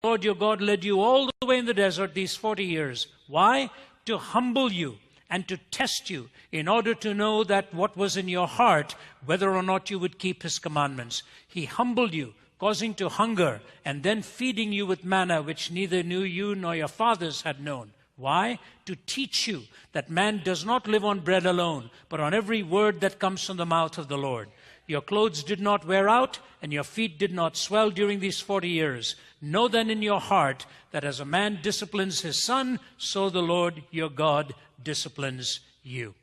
Lord your God led you all the way in the desert these 40 years. Why? To humble you and to test you in order to know that what was in your heart, whether or not you would keep his commandments. He humbled you, causing to hunger, and then feeding you with manna, which neither knew you nor your fathers had known. Why? To teach you that man does not live on bread alone, but on every word that comes from the mouth of the Lord. Your clothes did not wear out, and your feet did not swell during these 40 years. Know then in your heart that as a man disciplines his son, so the Lord your God disciplines you.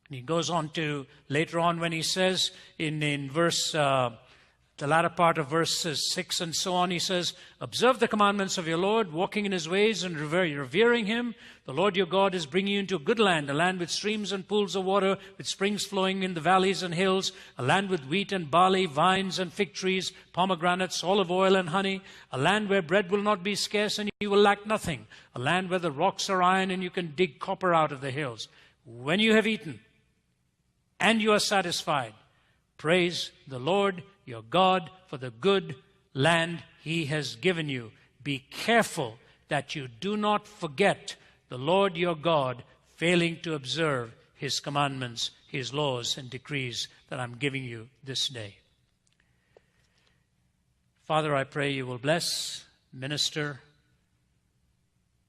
And he goes on to, later on when he says, in verse, the latter part of verses 6 and so on, he says, observe the commandments of your Lord, walking in his ways and revering him. The Lord your God is bringing you into a good land, a land with streams and pools of water, with springs flowing in the valleys and hills, a land with wheat and barley, vines and fig trees, pomegranates, olive oil and honey, a land where bread will not be scarce and you will lack nothing, a land where the rocks are iron and you can dig copper out of the hills. When you have eaten and you are satisfied, praise the Lord your God for the good land he has given you. Be careful that you do not forget the Lord your God, failing to observe his commandments, his laws and decrees that I'm giving you this day. Father, I pray you will bless, minister,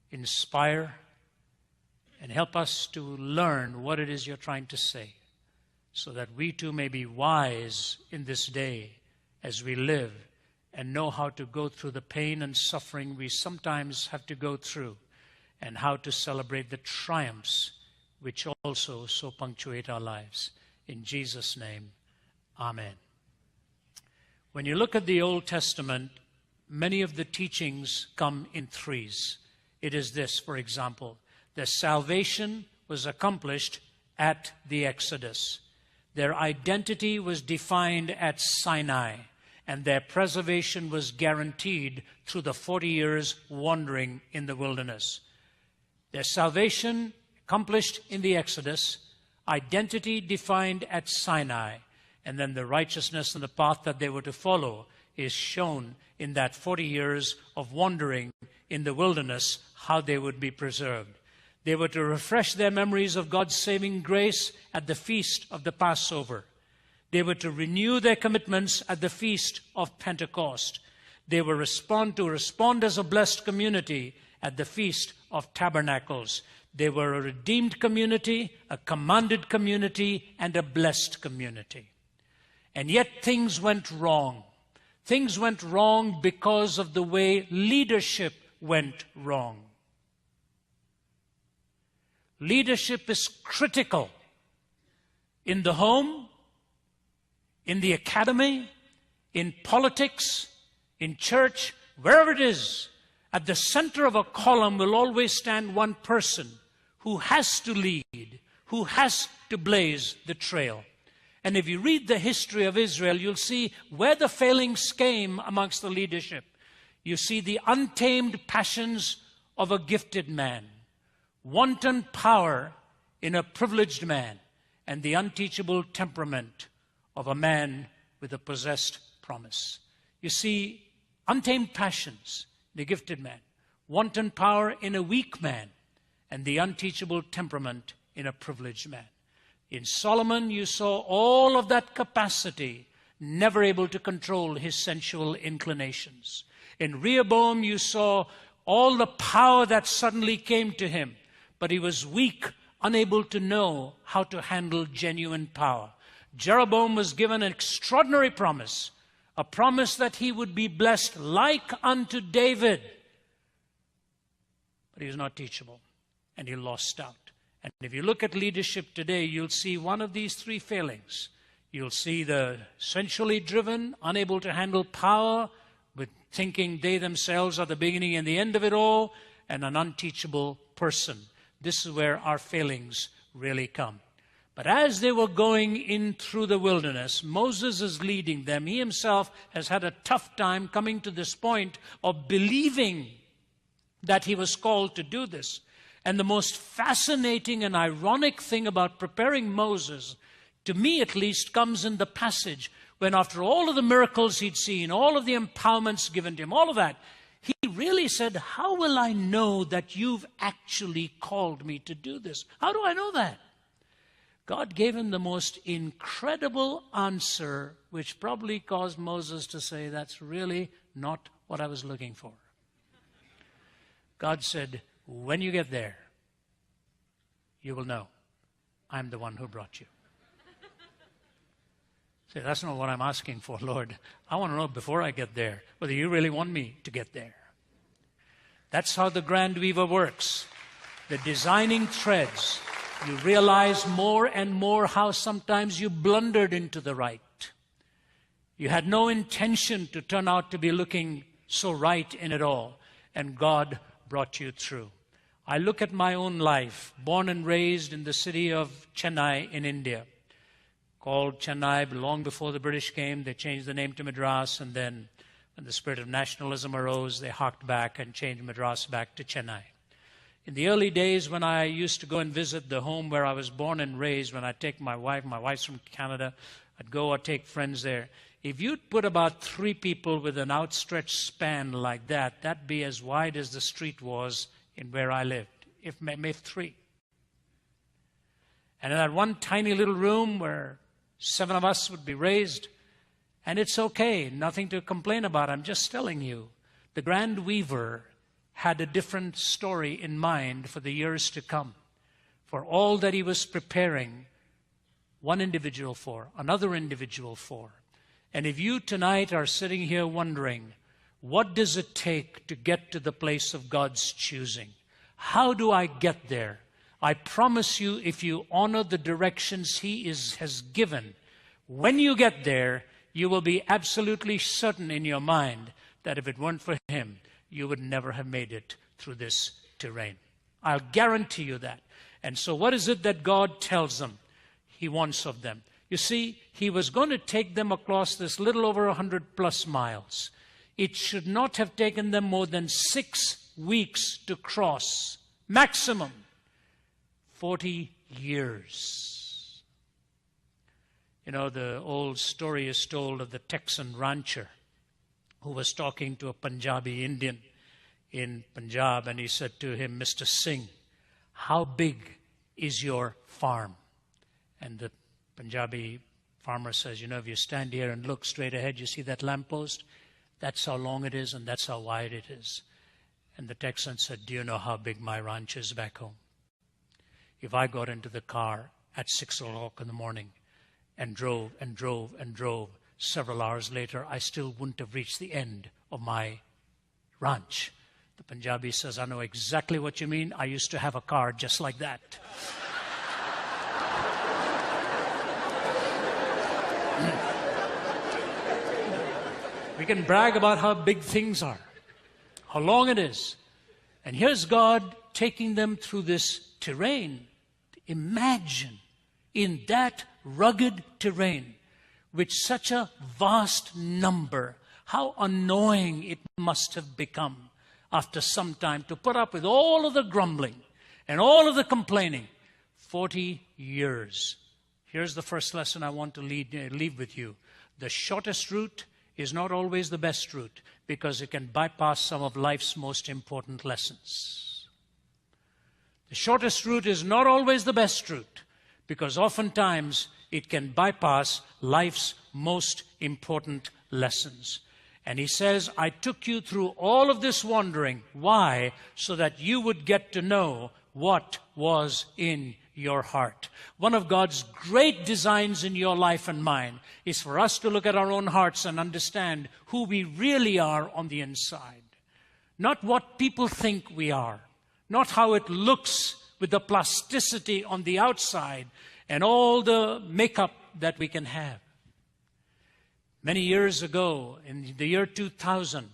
inspire, and help us to learn what it is you're trying to say, so that we too may be wise in this day as we live and know how to go through the pain and suffering we sometimes have to go through, and how to celebrate the triumphs which also so punctuate our lives. In Jesus' name, amen. When you look at the Old Testament, many of the teachings come in threes. It is this, for example, their salvation was accomplished at the Exodus. Their identity was defined at Sinai, and their preservation was guaranteed through the 40 years wandering in the wilderness. Their salvation accomplished in the Exodus, identity defined at Sinai, and then the righteousness and the path that they were to follow is shown in that 40 years of wandering in the wilderness, how they would be preserved. They were to refresh their memories of God's saving grace at the feast of the Passover. They were to renew their commitments at the feast of Pentecost. They were to respond as a blessed community at the Feast of Tabernacles. They were a redeemed community, a commanded community, and a blessed community. And yet things went wrong. Things went wrong because of the way leadership went wrong. Leadership is critical in the home, in the academy, in politics, in church, wherever it is. At the center of a column will always stand one person who has to lead, who has to blaze the trail. And if you read the history of Israel, you'll see where the failings came amongst the leadership. You see the untamed passions of a gifted man, wanton power in a privileged man, and the unteachable temperament of a man with a possessed promise. You see untamed passions in a gifted man, wanton power in a weak man, and the unteachable temperament in a privileged man. In Solomon, you saw all of that capacity, never able to control his sensual inclinations. In Rehoboam, you saw all the power that suddenly came to him, but he was weak, unable to know how to handle genuine power. Jeroboam was given an extraordinary promise, a promise that he would be blessed like unto David. But he was not teachable, and he lost out. And if you look at leadership today, you'll see one of these three failings. You'll see the sensually driven, unable to handle power, with thinking they themselves are the beginning and the end of it all, and an unteachable person. This is where our failings really come. But as they were going in through the wilderness, Moses is leading them. He himself has had a tough time coming to this point of believing that he was called to do this. And the most fascinating and ironic thing about preparing Moses, to me at least, comes in the passage when after all of the miracles he'd seen, all of the empowerments given to him, all of that, he really said, how will I know that you've actually called me to do this? How do I know that? God gave him the most incredible answer, which probably caused Moses to say, that's really not what I was looking for. God said, when you get there, you will know I'm the one who brought you. Say, that's not what I'm asking for, Lord. I want to know before I get there whether you really want me to get there. That's how the grand weaver works. The designing threads. You realize more and more how sometimes you blundered into the right. You had no intention to turn out to be looking so right in it all, and God brought you through. I look at my own life, born and raised in the city of Chennai in India, called Chennai long before the British came. They changed the name to Madras, and then when the spirit of nationalism arose, they harked back and changed Madras back to Chennai. In the early days when I used to go and visit the home where I was born and raised, when I'd take my wife's from Canada, I'd go or take friends there. If you'd put about 3 people with an outstretched span like that, that'd be as wide as the street was in where I lived, if maybe 3. And in that one tiny little room where 7 of us would be raised, and it's okay, nothing to complain about. I'm just telling you, the grand weaver had a different story in mind for the years to come, for all that he was preparing one individual for, another individual for. And if you tonight are sitting here wondering, what does it take to get to the place of God's choosing? How do I get there? I promise you, if you honor the directions He has given, when you get there, you will be absolutely certain in your mind that if it weren't for Him, you would never have made it through this terrain. I'll guarantee you that. And so what is it that God tells them He wants of them? You see, He was going to take them across this little over 100+ miles. It should not have taken them more than 6 weeks to cross. Maximum 40 years. You know, the old story is told of the Texan rancher who was talking to a Punjabi Indian in Punjab, and he said to him, Mr. Singh, how big is your farm? And the Punjabi farmer says, you know, if you stand here and look straight ahead, you see that lamppost? That's how long it is, and that's how wide it is. And the Texan said, do you know how big my ranch is back home? If I got into the car at 6 o'clock in the morning and drove and drove and drove, several hours later, I still wouldn't have reached the end of my ranch. The Punjabi says, I know exactly what you mean. I used to have a car just like that. We can brag about how big things are, how long it is. And here's God taking them through this terrain. Imagine in that rugged terrain, with such a vast number, how annoying it must have become after some time to put up with all of the grumbling and all of the complaining. 40 years. Here's the first lesson I want to leave with you. The shortest route is not always the best route, because it can bypass some of life's most important lessons. The shortest route is not always the best route, because oftentimes it can bypass life's most important lessons. And he says, I took you through all of this wandering. Why? So that you would get to know what was in your heart. One of God's great designs in your life and mine is for us to look at our own hearts and understand who we really are on the inside. Not what people think we are. Not how it looks with the plasticity on the outside and all the makeup that we can have. Many years ago, in the year 2000,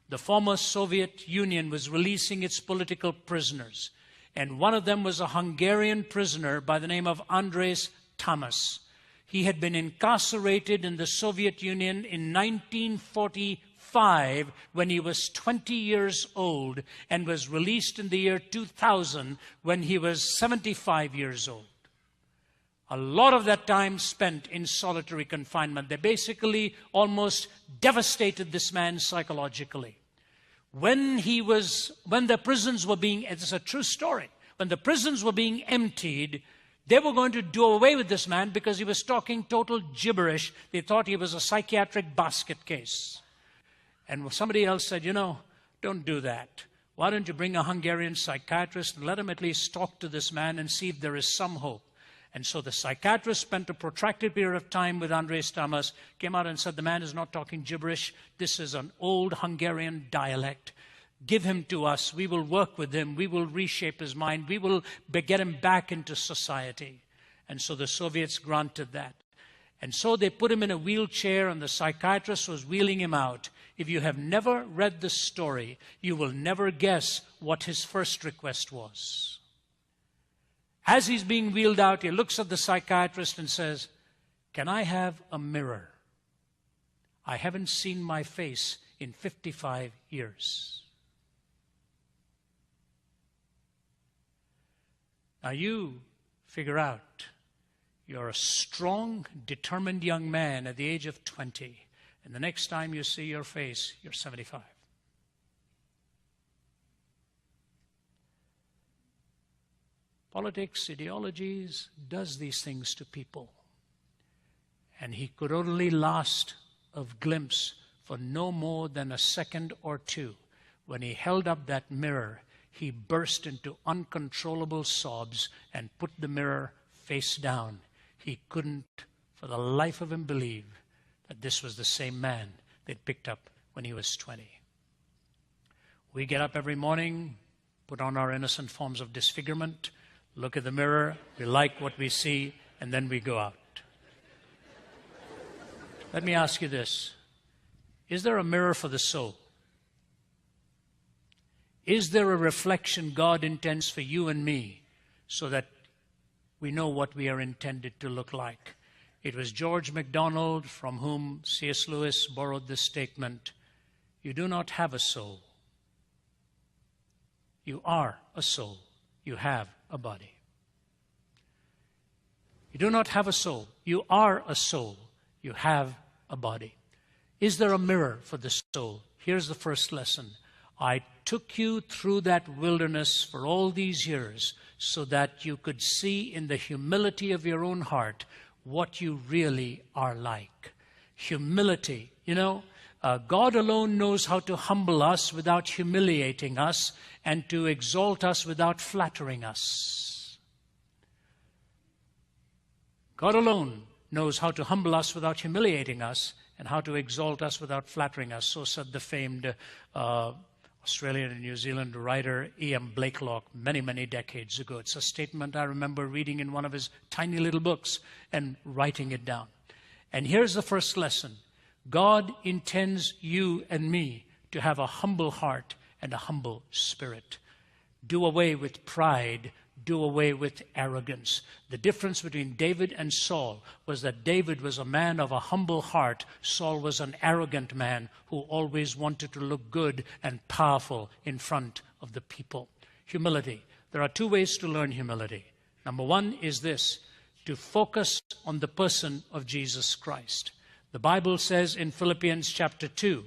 the former Soviet Union was releasing its political prisoners. And one of them was a Hungarian prisoner by the name of Andres Tamas. He had been incarcerated in the Soviet Union in 1945 when he was 20 years old, and was released in the year 2000 when he was 75 years old. A lot of that time spent in solitary confinement. They basically almost devastated this man psychologically. when the prisons were being, it's a true story, when the prisons were being emptied, they were going to do away with this man because he was talking total gibberish. They thought he was a psychiatric basket case. And somebody else said, don't do that. Why don't you bring a Hungarian psychiatrist and let him at least talk to this man and see if there is some hope. And so the psychiatrist spent a protracted period of time with Andreas Tamas, came out and said, the man is not talking gibberish. This is an old Hungarian dialect. Give him to us. We will work with him. We will reshape his mind. We will get him back into society. And so the Soviets granted that. And so they put him in a wheelchair, and the psychiatrist was wheeling him out. If you have never read the story, you will never guess what his first request was. As he's being wheeled out, he looks at the psychiatrist and says, "Can I have a mirror? I haven't seen my face in 55 years. Now you figure out, you're a strong, determined young man at the age of 20, and the next time you see your face, you're 75. Politics, ideologies, does these things to people. And he could only last a glimpse for no more than a second or two. When he held up that mirror, he burst into uncontrollable sobs and put the mirror face down. He couldn't, for the life of him, believe that this was the same man they'd picked up when he was 20. We get up every morning, put on our innocent forms of disfigurement, look at the mirror, we like what we see, and then we go out. Let me ask you this. Is there a mirror for the soul? Is there a reflection God intends for you and me so that we know what we are intended to look like? It was George MacDonald from whom C.S. Lewis borrowed this statement, "You do not have a soul. You are a soul. You have a body." You do not have a soul. You are a soul. You have a body. Is there a mirror for the soul? Here's the first lesson. I took you through that wilderness for all these years so that you could see in the humility of your own heart what you really are like. Humility. God alone knows how to humble us without humiliating us and to exalt us without flattering us. God alone knows how to humble us without humiliating us and how to exalt us without flattering us. So said the famed Australian and New Zealand writer E.M. Blakelock many, many decades ago. It's a statement I remember reading in one of his tiny little books and writing it down. And here's the first lesson. God intends you and me to have a humble heart and a humble spirit. Do away with pride. Do away with arrogance. The difference between David and Saul was that David was a man of a humble heart. Saul was an arrogant man who always wanted to look good and powerful in front of the people. Humility. There are two ways to learn humility. Number one is this, to focus on the person of Jesus Christ. The Bible says in Philippians chapter 2,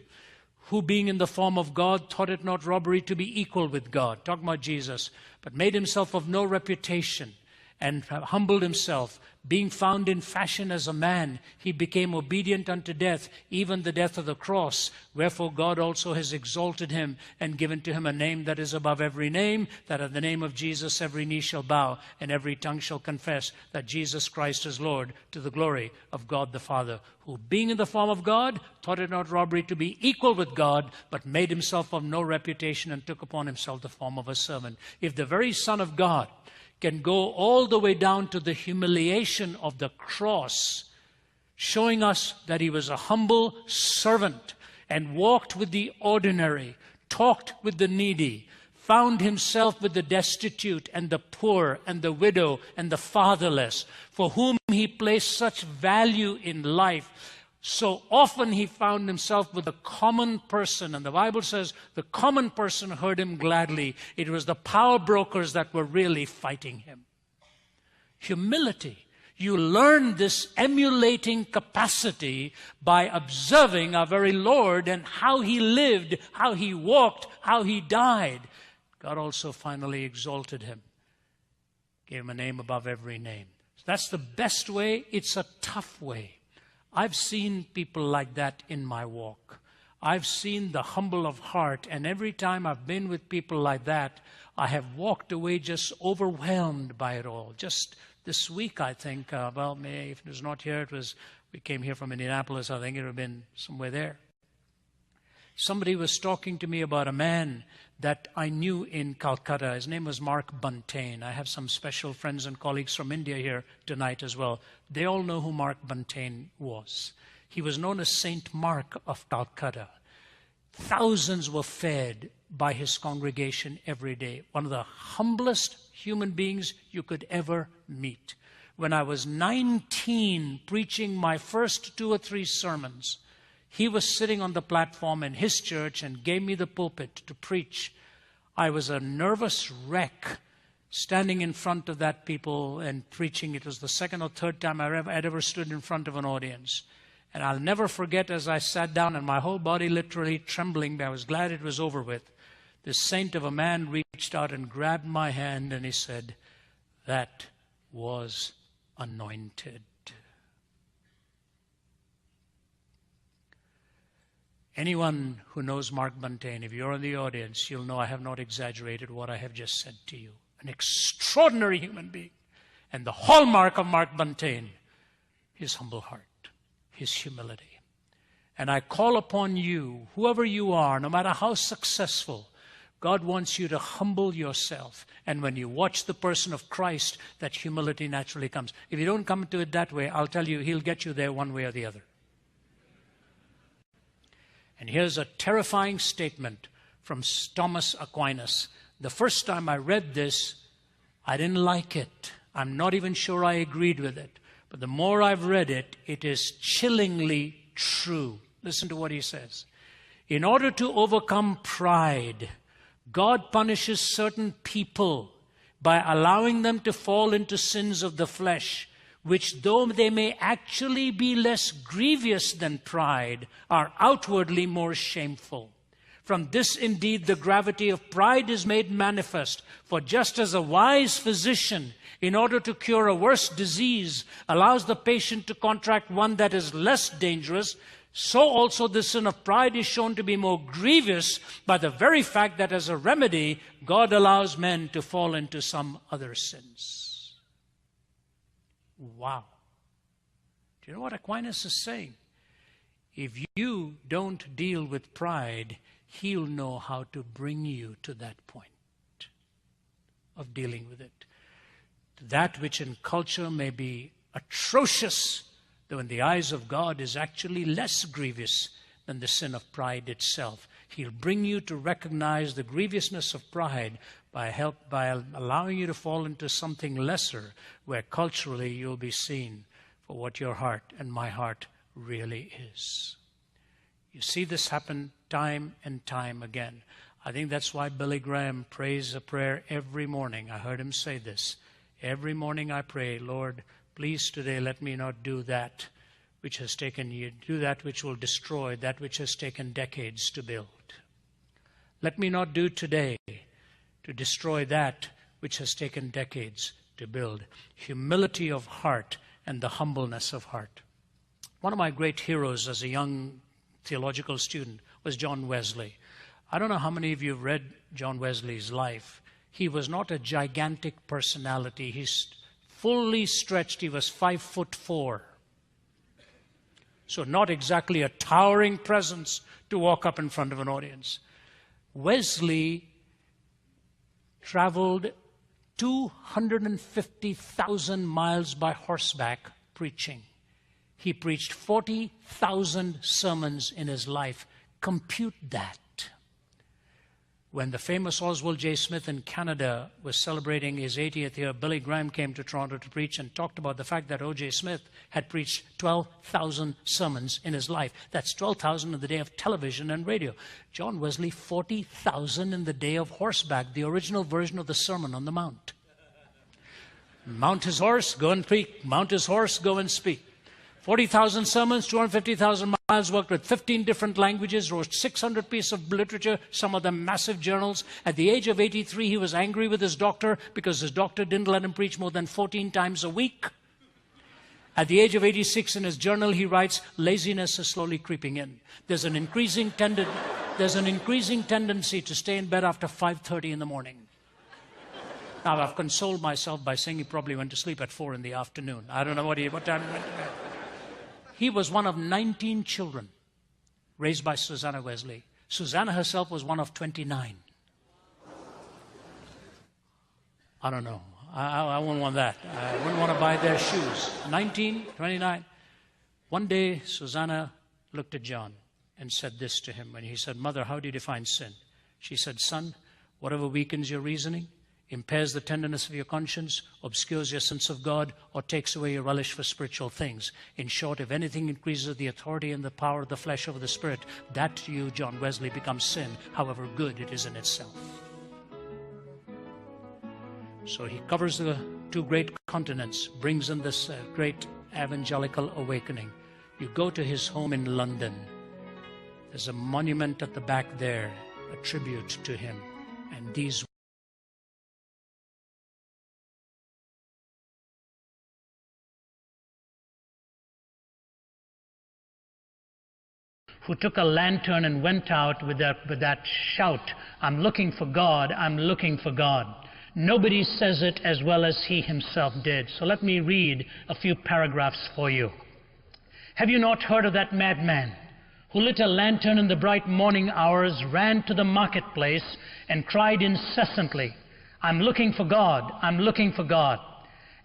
who being in the form of God thought it not robbery to be equal with God, talking about Jesus, but made himself of no reputation and humbled himself, being found in fashion as a man, he became obedient unto death, even the death of the cross. Wherefore God also has exalted him and given to him a name that is above every name, that at the name of Jesus every knee shall bow and every tongue shall confess that Jesus Christ is Lord, to the glory of God the Father, who being in the form of God thought it not robbery to be equal with God, but made himself of no reputation and took upon himself the form of a servant. If the very Son of God can go all the way down to the humiliation of the cross, showing us that he was a humble servant and walked with the ordinary, talked with the needy, found himself with the destitute and the poor and the widow and the fatherless, for whom he placed such value in life. So often he found himself with a common person, and the Bible says the common person heard him gladly. It was the power brokers that were really fighting him. Humility. You learn this emulating capacity by observing our very Lord and how He lived, how He walked, how He died. God also finally exalted Him, gave Him a name above every name. So that's the best way. It's a tough way. I've seen people like that in my walk. I've seen the humble of heart, and every time I've been with people like that, I have walked away just overwhelmed by it all. Just this week, I think, if it was not here, we came here from Indianapolis, I think it would have been somewhere there. Somebody was talking to me about a man that I knew in Calcutta. His name was Mark Buntain. I have some special friends and colleagues from India here tonight as well. They all know who Mark Buntain was. He was known as Saint Mark of Calcutta. Thousands were fed by his congregation every day. One of the humblest human beings you could ever meet. When I was 19, preaching my first 2 or 3 sermons, he was sitting on the platform in his church and gave me the pulpit to preach. I was a nervous wreck standing in front of that people and preaching. It was the 2nd or 3rd time I'd ever stood in front of an audience. And I'll never forget, as I sat down and my whole body literally trembling, I was glad it was over with. This saint of a man reached out and grabbed my hand and he said, "That was anointed." Anyone who knows Mark Buntain, if you're in the audience, you'll know I have not exaggerated what I have just said to you. An extraordinary human being. And the hallmark of Mark Buntain, his humble heart, his humility. And I call upon you, whoever you are, no matter how successful, God wants you to humble yourself. And when you watch the person of Christ, that humility naturally comes. If you don't come to it that way, I'll tell you, He'll get you there one way or the other. And here's a terrifying statement from Thomas Aquinas. The first time I read this, I didn't like it. I'm not even sure I agreed with it. But the more I've read it, it is chillingly true. Listen to what he says. In order to overcome pride, God punishes certain people by allowing them to fall into sins of the flesh, which though they may actually be less grievous than pride, are outwardly more shameful. From this indeed the gravity of pride is made manifest, for just as a wise physician, in order to cure a worse disease, allows the patient to contract one that is less dangerous, so also the sin of pride is shown to be more grievous by the very fact that as a remedy, God allows men to fall into some other sins. Wow. Do you know what Aquinas is saying? If you don't deal with pride, He'll know how to bring you to that point of dealing with it. That which in culture may be atrocious, though in the eyes of God is actually less grievous than the sin of pride itself. He'll bring you to recognize the grievousness of pride by allowing you to fall into something lesser, where culturally you'll be seen for what your heart and my heart really is. You see this happen time and time again. I think that's why Billy Graham prays a prayer every morning. I heard him say this. Every morning I pray, Lord, please today let me not do that which has taken you, do that which will destroy, that which has taken decades to build. Let me not do today to destroy that which has taken decades to build. Humility of heart and the humbleness of heart. One of my great heroes as a young theological student was John Wesley. I don't know how many of you have read John Wesley's life. He was not a gigantic personality. He's fully stretched. He was 5'4". So not exactly a towering presence to walk up in front of an audience. Wesley traveled 250,000 miles by horseback preaching. He preached 40,000 sermons in his life. Compute that. When the famous Oswald J. Smith in Canada was celebrating his 80th year, Billy Graham came to Toronto to preach and talked about the fact that O.J. Smith had preached 12,000 sermons in his life. That's 12,000 in the day of television and radio. John Wesley, 40,000 in the day of horseback, the original version of the Sermon on the Mount. Mount his horse, go and speak. Mount his horse, go and speak. 40,000 sermons, 250,000 miles, worked with 15 different languages, wrote 600 pieces of literature, some of them massive journals. At the age of 83, he was angry with his doctor because his doctor didn't let him preach more than 14 times a week. At the age of 86, in his journal, he writes, laziness is slowly creeping in. There's an increasing tendency to stay in bed after 5:30 in the morning. Now, I've consoled myself by saying he probably went to sleep at 4 in the afternoon. I don't know what time he went to bed. He was one of 19 children raised by Susanna Wesley. Susanna herself was one of 29. I don't know. I wouldn't want that. I wouldn't want to buy their shoes. 19, 29. One day, Susanna looked at John and said this to him. When he said, Mother, how do you define sin? She said, Son, whatever weakens your reasoning, impairs the tenderness of your conscience, obscures your sense of God, or takes away your relish for spiritual things. In short, if anything increases the authority and the power of the flesh over the spirit, that to you, John Wesley, becomes sin, however good it is in itself. So he covers the two great continents, brings in this great evangelical awakening. You go to his home in London. There's a monument at the back there, a tribute to him. And these who took a lantern and went out with that shout, I'm looking for God, I'm looking for God. Nobody says it as well as he himself did. So let me read a few paragraphs for you. Have you not heard of that madman who lit a lantern in the bright morning hours, ran to the marketplace, and cried incessantly, I'm looking for God, I'm looking for God.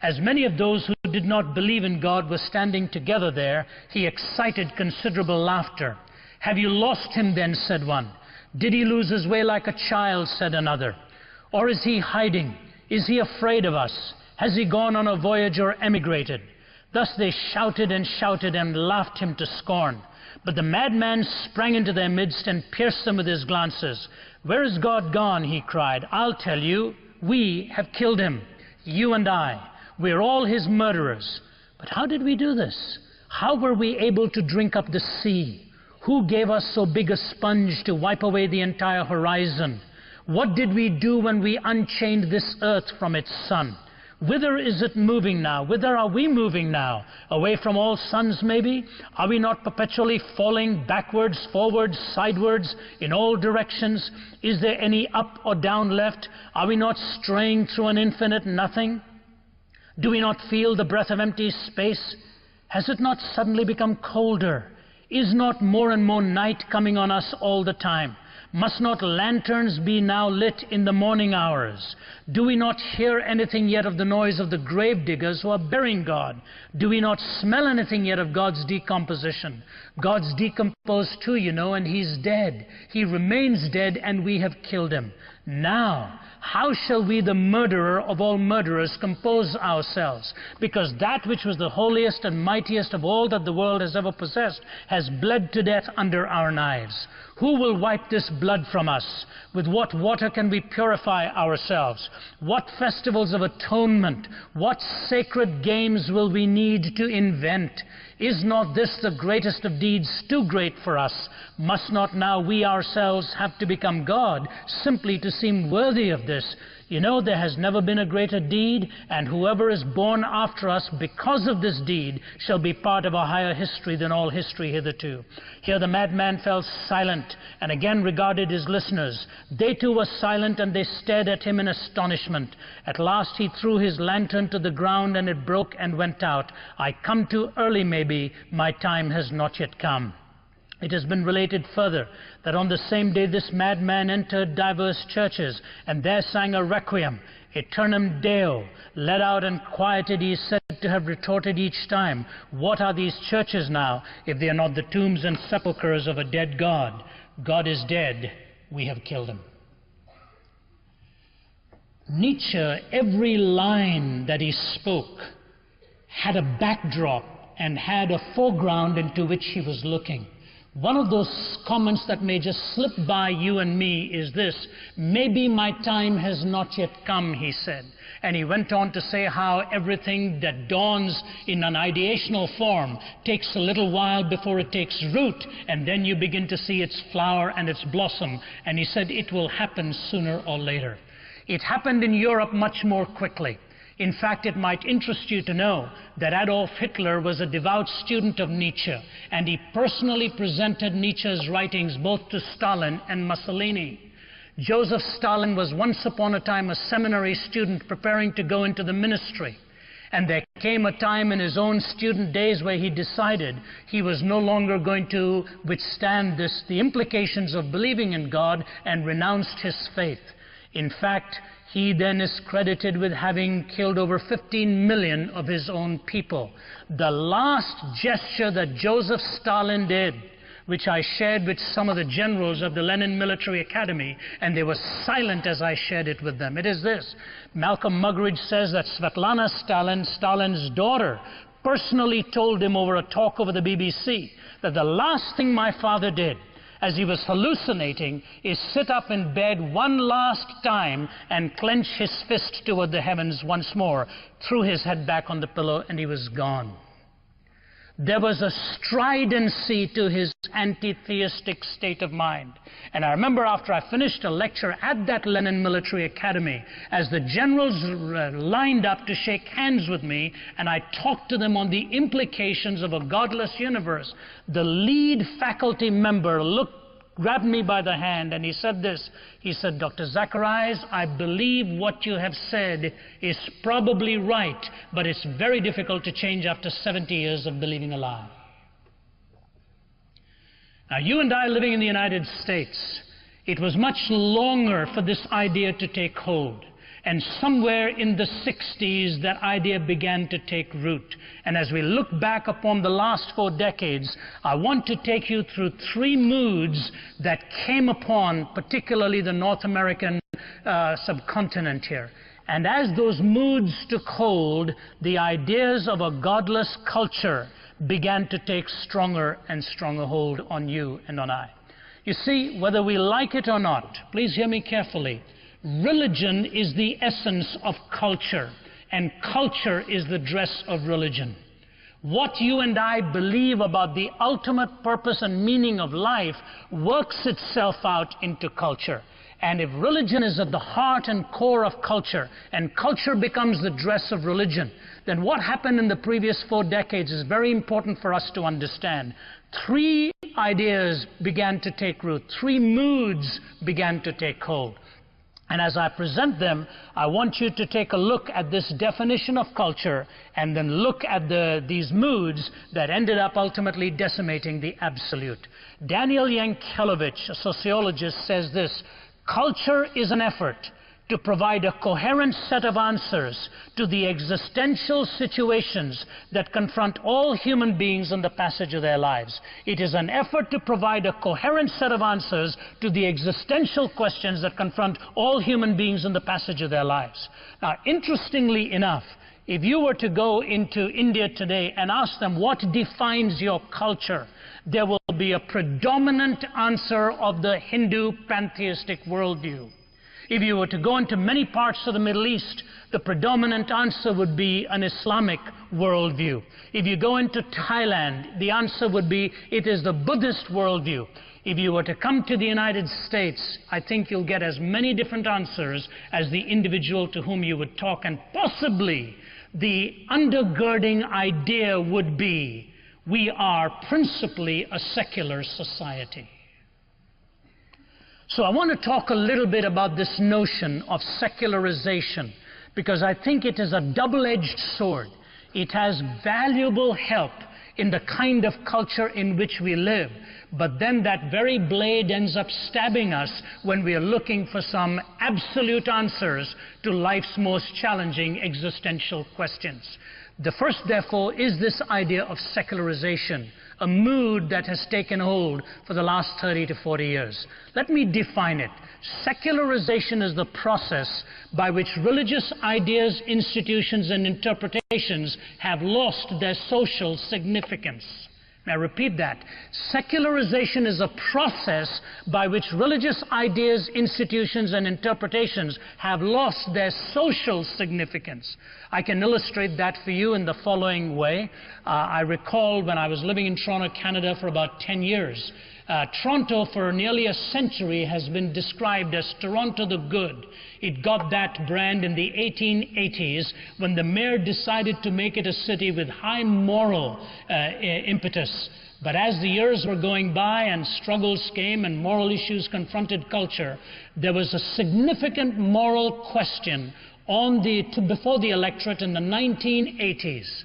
As many of those who did not believe in God were standing together there, he excited considerable laughter. Have you lost him then, said one. Did he lose his way like a child, said another. Or is he hiding? Is he afraid of us? Has he gone on a voyage or emigrated? Thus they shouted and laughed him to scorn. But the madman sprang into their midst and pierced them with his glances. Where is God gone? He cried. I'll tell you. We have killed him, you and I. We're all his murderers. But how did we do this? How were we able to drink up the sea? Who gave us so big a sponge to wipe away the entire horizon? What did we do when we unchained this earth from its sun? Whither is it moving now? Whither are we moving now? Away from all suns, maybe? Are we not perpetually falling backwards, forwards, sidewards, in all directions? Is there any up or down left? Are we not straying through an infinite nothing? Do we not feel the breath of empty space? Has it not suddenly become colder? Is not more and more night coming on us all the time? Must not lanterns be now lit in the morning hours? Do we not hear anything yet of the noise of the grave diggers who are burying God? Do we not smell anything yet of God's decomposition? God's decomposed too, you know, and he's dead. He remains dead, and we have killed him. Now, how shall we, the murderer of all murderers, compose ourselves? Because that which was the holiest and mightiest of all that the world has ever possessed has bled to death under our knives. Who will wipe this blood from us? With what water can we purify ourselves? What festivals of atonement, what sacred games will we need to invent? Is not this the greatest of deeds, too great for us? Must not now we ourselves have to become God, simply to seem worthy of this? You know, there has never been a greater deed, and whoever is born after us because of this deed shall be part of a higher history than all history hitherto. Here the madman fell silent, and again regarded his listeners. They too were silent, and they stared at him in astonishment. At last he threw his lantern to the ground, and it broke and went out. I come too early, maybe. My time has not yet come. It has been related further that on the same day this madman entered diverse churches, and there sang a requiem, Aeternam Deo. Let out and quieted, he is said to have retorted each time, what are these churches now, if they are not the tombs and sepulchres of a dead God? God is dead, we have killed him. Nietzsche, every line that he spoke had a backdrop and had a foreground into which he was looking. One of those comments that may just slip by you and me is this: maybe my time has not yet come, he said. And he went on to say how everything that dawns in an ideational form takes a little while before it takes root, and then you begin to see its flower and its blossom. And he said it will happen sooner or later. It happened in Europe much more quickly. In fact, it might interest you to know that Adolf Hitler was a devout student of Nietzsche, and he personally presented Nietzsche's writings both to Stalin and Mussolini. Joseph Stalin was once upon a time a seminary student preparing to go into the ministry. And there came a time in his own student days where he decided he was no longer going to withstand the implications of believing in God, and renounced his faith. In fact, he then is credited with having killed over 15 million of his own people. The last gesture that Joseph Stalin did, which I shared with some of the generals of the Lenin Military Academy, and they were silent as I shared it with them. It is this. Malcolm Muggeridge says that Svetlana Stalin, Stalin's daughter, personally told him over a talk over the BBC that the last thing my father did as he was hallucinating is sit up in bed one last time and clench his fist toward the heavens once more, threw his head back on the pillow, and he was gone. There was a stridency to his anti-theistic state of mind. And I remember after I finished a lecture at that Lenin Military Academy, as the generals lined up to shake hands with me, and I talked to them on the implications of a godless universe, the lead faculty member grabbed me by the hand, and he said this. He said, "Dr. Zacharias, I believe what you have said is probably right, but it's very difficult to change after 70 years of believing a lie." Now, you and I living in the United States, it was much longer for this idea to take hold. And somewhere in the 60s, that idea began to take root. And as we look back upon the last 4 decades, I want to take you through 3 moods that came upon particularly the North American subcontinent here. And as those moods took hold, the ideas of a godless culture began to take stronger and stronger hold on you and on I. You see, whether we like it or not, please hear me carefully, religion is the essence of culture, and culture is the dress of religion. What you and I believe about the ultimate purpose and meaning of life works itself out into culture. And if religion is at the heart and core of culture, and culture becomes the dress of religion, then what happened in the previous 4 decades is very important for us to understand. 3 ideas began to take root. 3 moods began to take hold. And as I present them, I want you to take a look at this definition of culture, and then look at these moods that ended up ultimately decimating the absolute. Daniel Yankelevich, a sociologist, says this: culture is an effort to provide a coherent set of answers to the existential situations that confront all human beings in the passage of their lives. It is an effort to provide a coherent set of answers to the existential questions that confront all human beings in the passage of their lives. Now, interestingly enough, if you were to go into India today and ask them what defines your culture, there will be a predominant answer of the Hindu pantheistic worldview. If you were to go into many parts of the Middle East, the predominant answer would be an Islamic worldview. If you go into Thailand, the answer would be it is the Buddhist worldview. If you were to come to the United States, I think you'll get as many different answers as the individual to whom you would talk, and possibly the undergirding idea would be we are principally a secular society. So I want to talk a little bit about this notion of secularization, because I think it is a double-edged sword. It has valuable help in the kind of culture in which we live, but then that very blade ends up stabbing us when we are looking for some absolute answers to life's most challenging existential questions. The first, therefore, is this idea of secularization, a mood that has taken hold for the last 30 to 40 years. Let me define it. Secularization is the process by which religious ideas, institutions, and interpretations have lost their social significance. Now, repeat that. Secularization is a process by which religious ideas, institutions, and interpretations have lost their social significance. I can illustrate that for you in the following way. I recall when I was living in Toronto, Canada for about 10 years. Toronto for nearly a century has been described as Toronto the Good. It got that brand in the 1880s when the mayor decided to make it a city with high moral impetus. But as the years were going by and struggles came and moral issues confronted culture, there was a significant moral question before the electorate in the 1980s.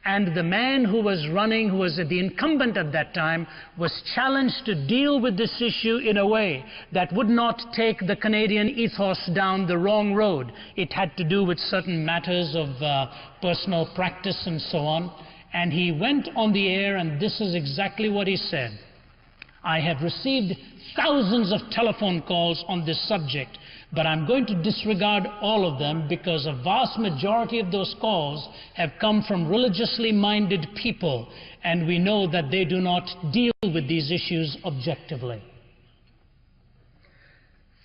And the man who was running, who was the incumbent at that time, was challenged to deal with this issue in a way that would not take the Canadian ethos down the wrong road. It had to do with certain matters of personal practice and so on. And he went on the air, and this is exactly what he said. I have received thousands of telephone calls on this subject, but I'm going to disregard all of them because a vast majority of those calls have come from religiously minded people, and we know that they do not deal with these issues objectively.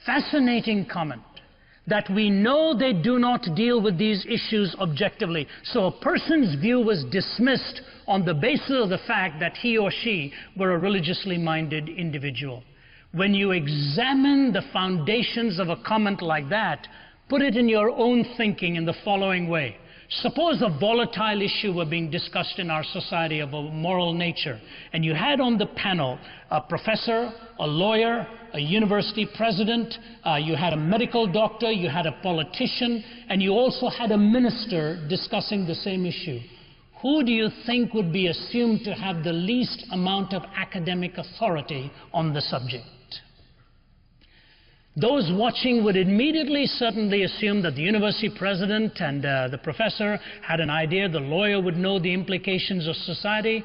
Fascinating comment, that we know they do not deal with these issues objectively. So a person's view was dismissed on the basis of the fact that he or she were a religiously minded individual. When you examine the foundations of a comment like that, put it in your own thinking in the following way. Suppose a volatile issue were being discussed in our society of a moral nature, and you had on the panel a professor, a lawyer, a university president, you had a medical doctor, you had a politician, and you also had a minister discussing the same issue. Who do you think would be assumed to have the least amount of academic authority on the subject? Those watching would immediately certainly assume that the university president and the professor had an idea, the lawyer would know the implications of society.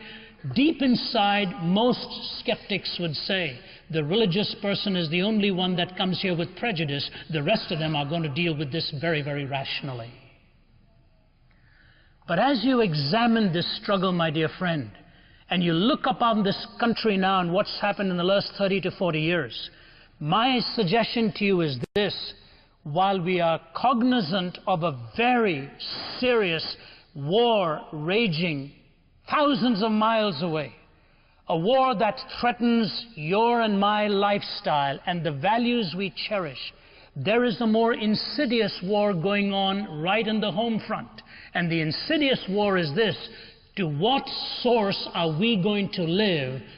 Deep inside, most skeptics would say the religious person is the only one that comes here with prejudice. The rest of them are going to deal with this very, very rationally. But as you examine this struggle, my dear friend, and you look upon this country now and what's happened in the last 30 to 40 years, my suggestion to you is this: while we are cognizant of a very serious war raging thousands of miles away, a war that threatens your and my lifestyle and the values we cherish, there is a more insidious war going on right in the home front. And the insidious war is this: to what source are we going to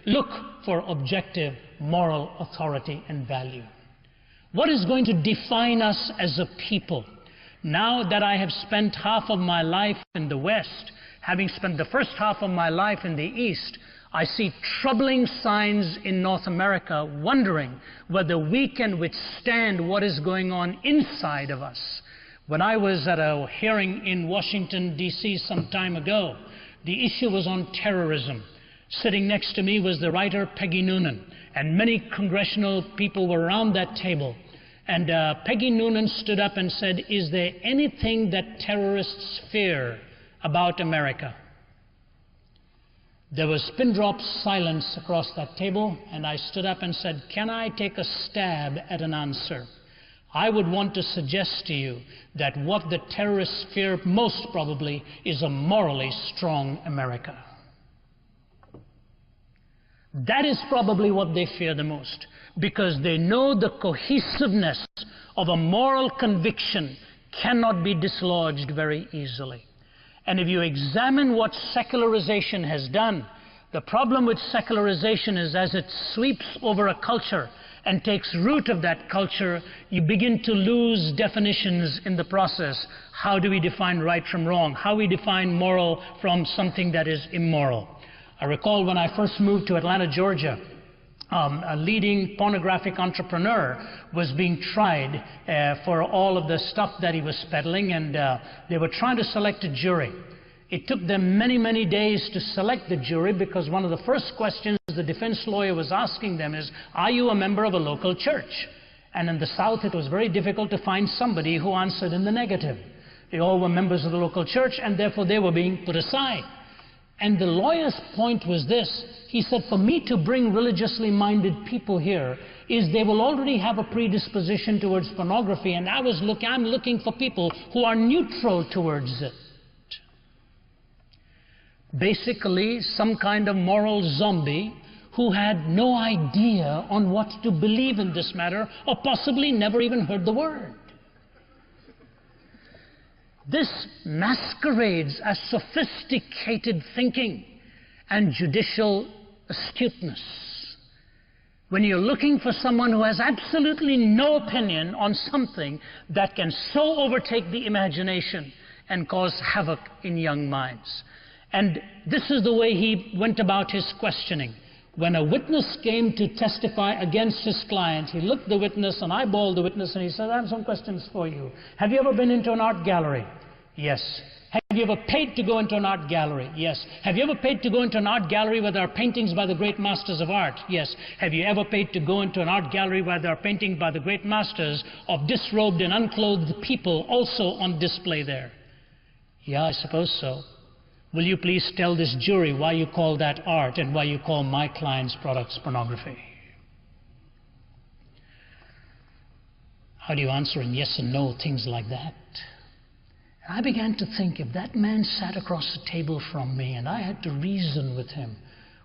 look for objective moral authority and value? What is going to define us as a people? Now that I have spent half of my life in the West, having spent the first half of my life in the East, I see troubling signs in North America, wondering whether we can withstand what is going on inside of us. When I was at a hearing in Washington, D.C. some time ago, the issue was on terrorism. Sitting next to me was the writer Peggy Noonan, and many congressional people were around that table. And Peggy Noonan stood up and said, "Is there anything that terrorists fear about America?" There was pin-drop silence across that table, and I stood up and said, "Can I take a stab at an answer?" I would want to suggest to you that what the terrorists fear most probably is a morally strong America. That is probably what they fear the most, because they know the cohesiveness of a moral conviction cannot be dislodged very easily. And if you examine what secularization has done, the problem with secularization is as it sweeps over a culture and takes root of that culture, you begin to lose definitions in the process. How do we define right from wrong? How we define moral from something that is immoral? I recall when I first moved to Atlanta, Georgia, a leading pornographic entrepreneur was being tried for all of the stuff that he was peddling, and they were trying to select a jury. It took them many, many days to select the jury, because one of the first questions the defense lawyer was asking them is, "Are you a member of a local church?" And in the South, it was very difficult to find somebody who answered in the negative. They all were members of the local church, and therefore they were being put aside. And the lawyer's point was this. He said, for me to bring religiously minded people here is they will already have a predisposition towards pornography, and I'm looking for people who are neutral towards it. Basically, some kind of moral zombie who had no idea on what to believe in this matter, or possibly never even heard the word. This masquerades as sophisticated thinking and judicial astuteness. When you're looking for someone who has absolutely no opinion on something that can so overtake the imagination and cause havoc in young minds. And this is the way he went about his questioning. When a witness came to testify against his client, he looked the witness and eyeballed the witness and he said, I have some questions for you. Have you ever been into an art gallery? Yes. Have you ever paid to go into an art gallery? Yes. Have you ever paid to go into an art gallery where there are paintings by the great masters of art? Yes. Have you ever paid to go into an art gallery where there are paintings by the great masters of disrobed and unclothed people also on display there? Yeah, I suppose so. Will you please tell this jury why you call that art and why you call my client's products pornography? How do you answer in yes and no, things like that? And I began to think, if that man sat across the table from me and I had to reason with him,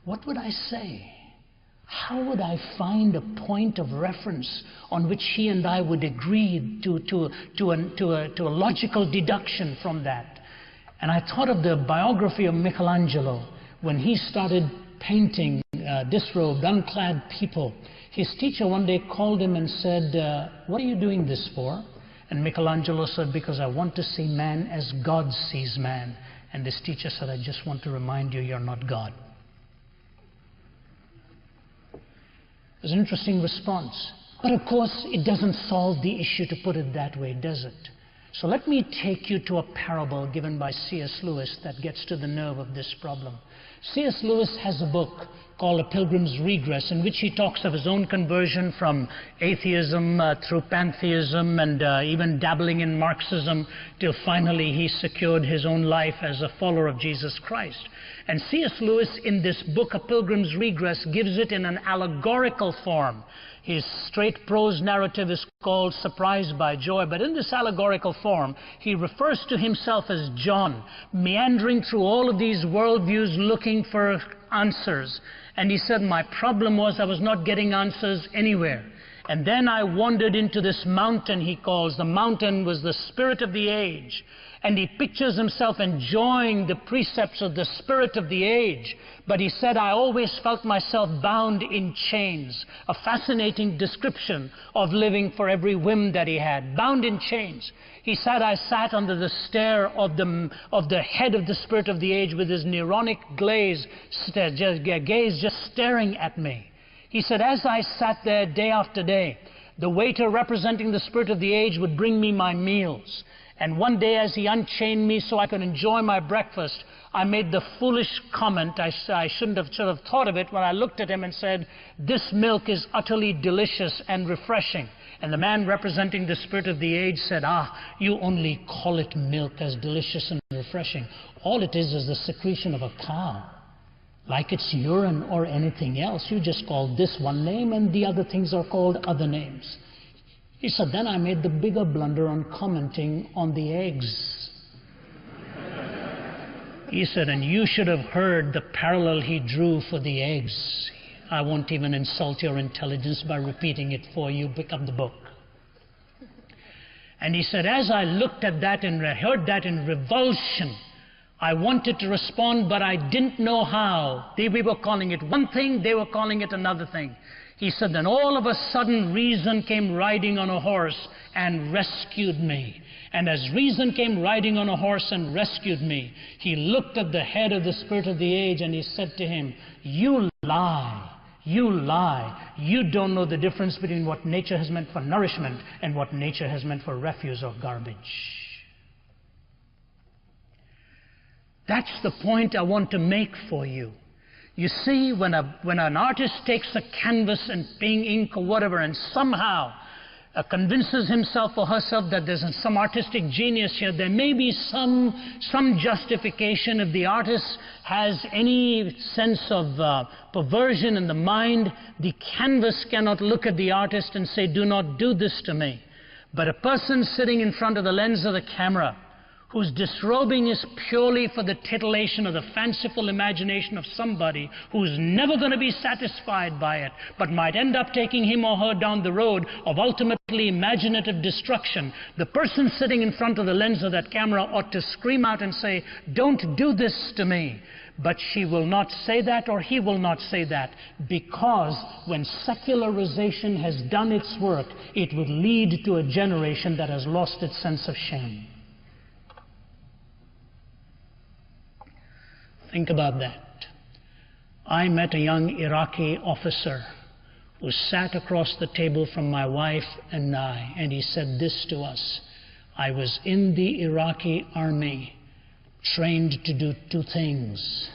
what would I say? How would I find a point of reference on which he and I would agree to a logical deduction from that? And I thought of the biography of Michelangelo. When he started painting disrobed, unclad people, his teacher one day called him and said, what are you doing this for? And Michelangelo said, because I want to see man as God sees man. And his teacher said, I just want to remind you, you're not God. It was an interesting response. But of course, it doesn't solve the issue to put it that way, does it? So let me take you to a parable given by C.S. Lewis that gets to the nerve of this problem. C.S. Lewis has a book called A Pilgrim's Regress, in which he talks of his own conversion from atheism through pantheism and even dabbling in Marxism, till finally he secured his own life as a follower of Jesus Christ. And C.S. Lewis, in this book, A Pilgrim's Regress, gives it in an allegorical form. His straight prose narrative is called Surprised by Joy, but in this allegorical form, he refers to himself as John, meandering through all of these worldviews looking for answers. And he said, my problem was I was not getting answers anywhere. And then I wandered into this mountain he calls. The mountain was the spirit of the age. And he pictures himself enjoying the precepts of the spirit of the age. But he said, I always felt myself bound in chains. A fascinating description of living for every whim that he had. Bound in chains. He said, I sat under the stare of the head of the spirit of the age with his neuronic gaze just staring at me. He said, as I sat there day after day, the waiter representing the spirit of the age would bring me my meals. And one day, as he unchained me so I could enjoy my breakfast, I made the foolish comment, I should have thought of it, when I looked at him and said, this milk is utterly delicious and refreshing. And the man representing the spirit of the age said, you only call it milk as delicious and refreshing. All it is the secretion of a cow. Like it's urine or anything else. You just call this one name and the other things are called other names. He said, then I made the bigger blunder on commenting on the eggs. He said, and you should have heard the parallel he drew for the eggs. I won't even insult your intelligence by repeating it for you. Pick up the book. And he said, as I looked at that and heard that in revulsion, I wanted to respond, but I didn't know how. We were calling it one thing, they were calling it another thing. He said, then all of a sudden reason came riding on a horse and rescued me. And as reason came riding on a horse and rescued me, he looked at the head of the spirit of the age and he said to him, you lie. You lie. You don't know the difference between what nature has meant for nourishment and what nature has meant for refuse or garbage. That's the point I want to make for you. You see, when an artist takes a canvas and pink ink or whatever and somehow convinces himself or herself that there's some artistic genius here. There may be some justification if the artist has any sense of perversion in the mind. The canvas cannot look at the artist and say, do not do this to me. But a person sitting in front of the lens of the camera, whose disrobing is purely for the titillation of the fanciful imagination of somebody who's never going to be satisfied by it, but might end up taking him or her down the road of ultimately imaginative destruction. The person sitting in front of the lens of that camera ought to scream out and say, don't do this to me. But she will not say that, or he will not say that, because when secularization has done its work, it would lead to a generation that has lost its sense of shame. Think about that. I met a young Iraqi officer who sat across the table from my wife and I, and he said this to us: I was in the Iraqi army, trained to do two things: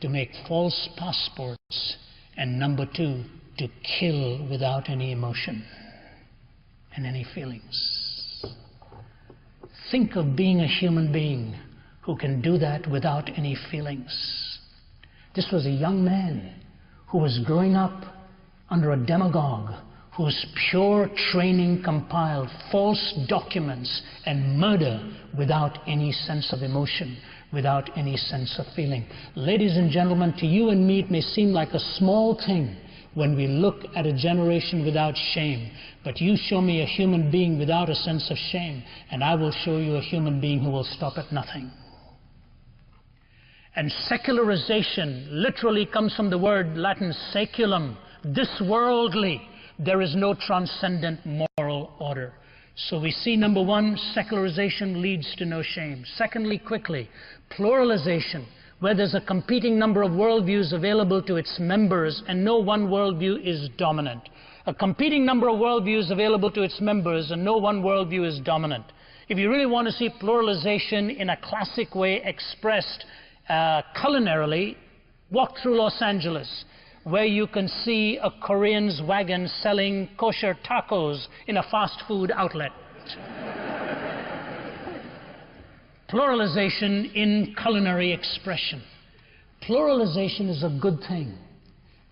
to make false passports, and number two, to kill without any emotion and any feelings. Think of being a human being who can do that without any feelings. This was a young man who was growing up under a demagogue whose pure training compiled false documents and murder without any sense of emotion, without any sense of feeling. Ladies and gentlemen, to you and me it may seem like a small thing when we look at a generation without shame, but you show me a human being without a sense of shame, and I will show you a human being who will stop at nothing. And secularization literally comes from the word Latin saeculum, this worldly. There is no transcendent moral order. So we see, number one, secularization leads to no shame. Secondly, quickly, pluralization, where there's a competing number of worldviews available to its members and no one worldview is dominant. A competing number of worldviews available to its members and no one worldview is dominant. If you really want to see pluralization in a classic way expressed culinarily, walk through Los Angeles, where you can see a Korean's wagon selling kosher tacos in a fast food outlet. Pluralization in culinary expression. Pluralization is a good thing.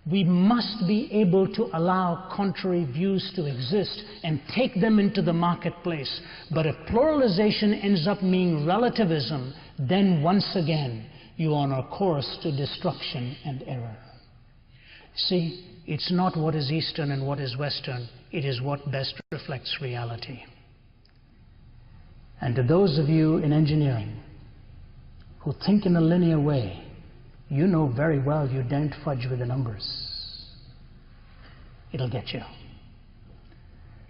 We must be able to allow contrary views to exist and take them into the marketplace. But if pluralization ends up being relativism, then once again, you are on a course to destruction and error. See, it's not what is Eastern and what is Western. It is what best reflects reality. And to those of you in engineering who think in a linear way, you know very well you don't fudge with the numbers. It'll get you.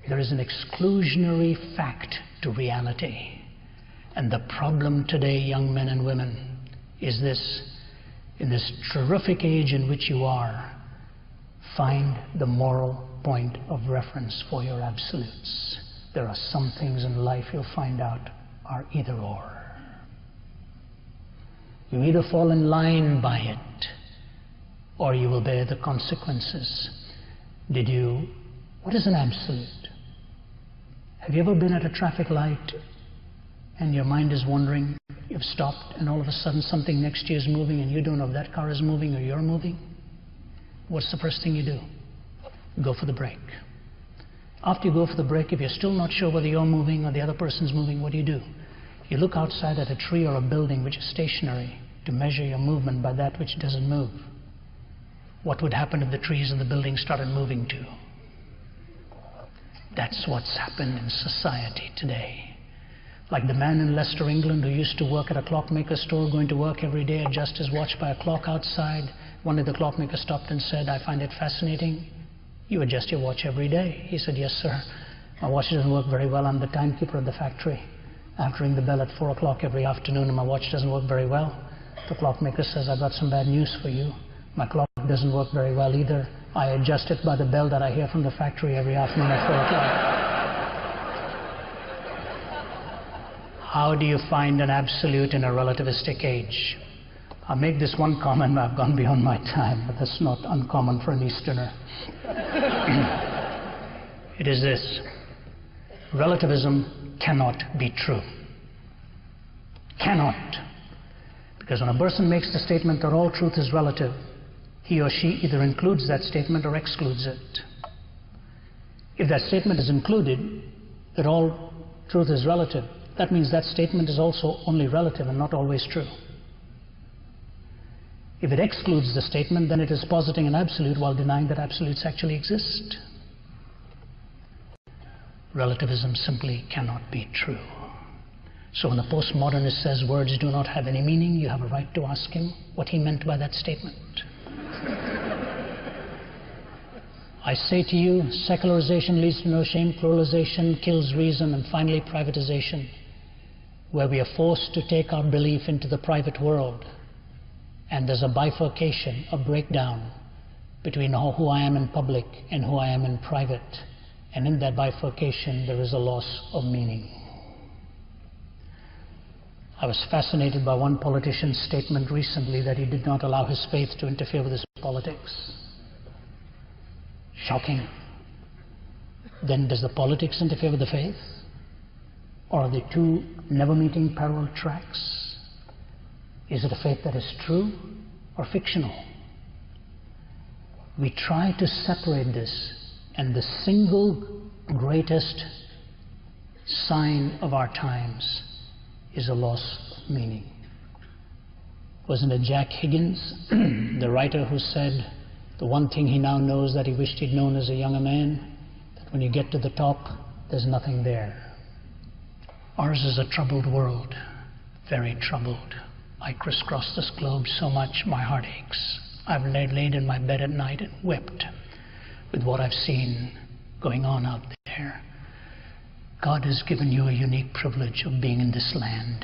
There is an exclusionary fact to reality. And the problem today, young men and women, is this: in this terrific age in which you are, find the moral point of reference for your absolutes. There are some things in life you'll find out are either or. You either fall in line by it, or you will bear the consequences. What is an absolute? Have you ever been at a traffic light and your mind is wandering? You've stopped and all of a sudden something next to you is moving and you don't know if that car is moving or you're moving. What's the first thing you do? Go for the brake. After you go for the brake, if you're still not sure whether you're moving or the other person's moving, what do? You look outside at a tree or a building which is stationary to measure your movement by that which doesn't move. What would happen if the trees and the buildings started moving too? That's what's happened in society today. Like the man in Leicester, England, who used to work at a clockmaker store, going to work every day, adjust his watch by a clock outside. One day the clockmaker stopped and said, "I find it fascinating. You adjust your watch every day." He said, "Yes, sir. My watch doesn't work very well. I'm the timekeeper at the factory. I have to ring the bell at 4 o'clock every afternoon and my watch doesn't work very well." The clockmaker says, "I've got some bad news for you. My clock doesn't work very well either. I adjust it by the bell that I hear from the factory every afternoon at 4 o'clock. How do you find an absolute in a relativistic age? I'll make this one comment. I've gone beyond my time, but that's not uncommon for an Easterner. It is this: Relativism cannot be true. Cannot. Because when a person makes the statement that all truth is relative, he or she either includes that statement or excludes it. If that statement is included, that all truth is relative, that means that statement is also only relative and not always true. If it excludes the statement, then it is positing an absolute while denying that absolutes actually exist. Relativism simply cannot be true. So when the postmodernist says words do not have any meaning, you have a right to ask him what he meant by that statement. I say to you, secularization leads to no shame, pluralization kills reason, and finally privatization, where we are forced to take our belief into the private world. And there's a bifurcation, a breakdown between who I am in public and who I am in private. And in that bifurcation, there is a loss of meaning. I was fascinated by one politician's statement recently that he did not allow his faith to interfere with his politics. Shocking. Then does the politics interfere with the faith? Or are they two never-meeting parallel tracks? Is it a faith that is true or fictional? We try to separate this, and the single greatest sign of our times is a loss of meaning. Wasn't it Jack Higgins, the writer, who said the one thing he now knows that he wished he'd known as a younger man, that when you get to the top, there's nothing there. Ours is a troubled world, very troubled. I crisscross this globe so much my heart aches. I've laid in my bed at night and wept with what I've seen going on out there. God has given you a unique privilege of being in this land,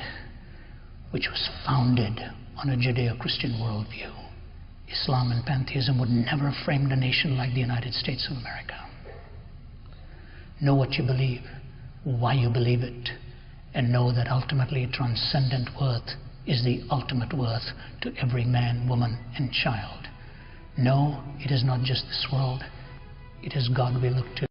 which was founded on a Judeo-Christian worldview. Islam and pantheism would never have framed a nation like the United States of America. Know what you believe, why you believe it, and know that ultimately transcendent worth is the ultimate worth to every man, woman, and child. No, it is not just this world. It is God we look to.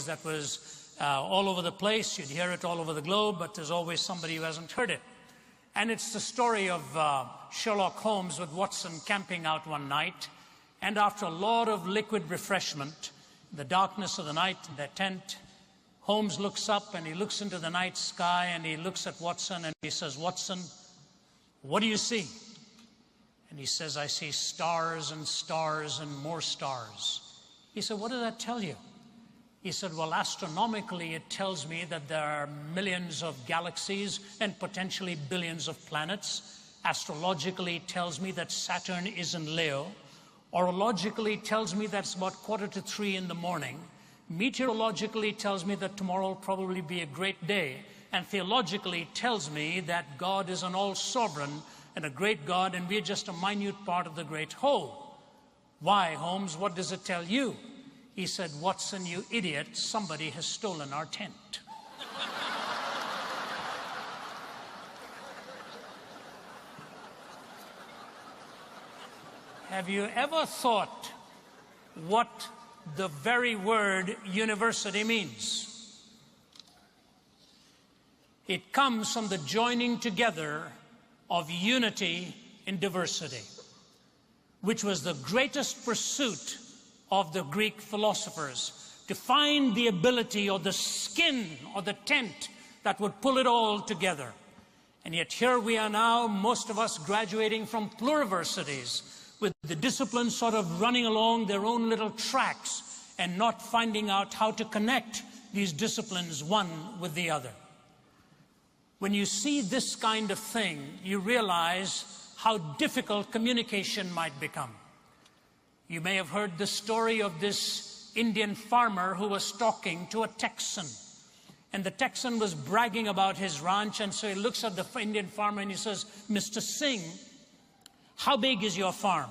That was all over the place. You'd hear it all over the globe, but there's always somebody who hasn't heard it. And it's the story of Sherlock Holmes with Watson camping out one night. And after a lot of liquid refreshment, the darkness of the night in their tent, Holmes looks up and he looks into the night sky and he looks at Watson and he says, "Watson, what do you see?" And he says, "I see stars and stars and more stars." He said, "What does that tell you?" He said, "Well, astronomically, it tells me that there are millions of galaxies and potentially billions of planets. Astrologically, it tells me that Saturn is in Leo. Orologically, it tells me that it's about 2:45 in the morning. Meteorologically, it tells me that tomorrow will probably be a great day. And theologically, it tells me that God is an all-sovereign and a great God, and we're just a minute part of the great whole." "Why, Holmes, what does it tell you?" He said, "Watson, you idiot, somebody has stolen our tent." Have you ever thought what the very word university means? It comes from the joining together of unity in diversity, which was the greatest pursuit of the Greek philosophers, to find the ability or the skin or the tent that would pull it all together. And yet here we are now, most of us graduating from pluriversities, with the disciplines sort of running along their own little tracks and not finding out how to connect these disciplines one with the other. When you see this kind of thing, you realize how difficult communication might become. You may have heard the story of this Indian farmer who was talking to a Texan. And the Texan was bragging about his ranch, and so he looks at the Indian farmer and he says, "Mr. Singh, how big is your farm?"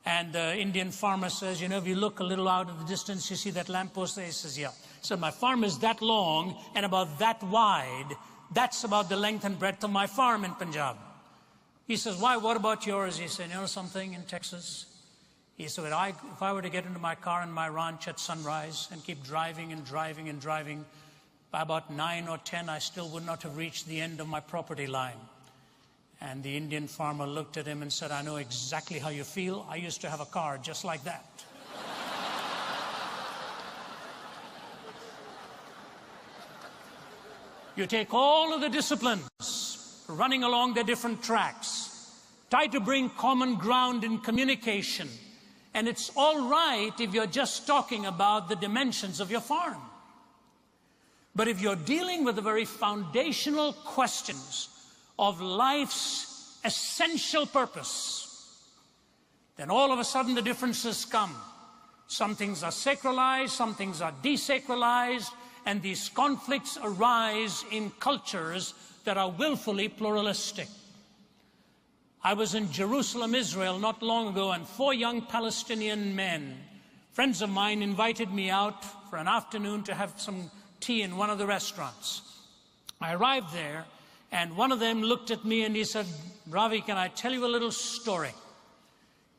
And the Indian farmer says, "You know, if you look a little out of the distance, you see that lamppost there?" He says, "Yeah." So my farm is that long and about that wide. That's about the length and breadth of my farm in Punjab. He says, why, what about yours? He said, you know something, in Texas? He said, if I were to get into my car in my ranch at sunrise and keep driving and driving and driving, by about 9 or 10, I still would not have reached the end of my property line. And the Indian farmer looked at him and said, I know exactly how you feel. I used to have a car just like that. You take all of the disciplines running along their different tracks, try to bring common ground in communication, and it's all right if you're just talking about the dimensions of your farm. But if you're dealing with the very foundational questions of life's essential purpose, then all of a sudden the differences come. Some things are sacralized, some things are desacralized, and these conflicts arise in cultures that are willfully pluralistic. I was in Jerusalem, Israel, not long ago, and 4 young Palestinian men, friends of mine, invited me out for an afternoon to have some tea in one of the restaurants. I arrived there, and one of them looked at me and he said, Ravi, can I tell you a little story?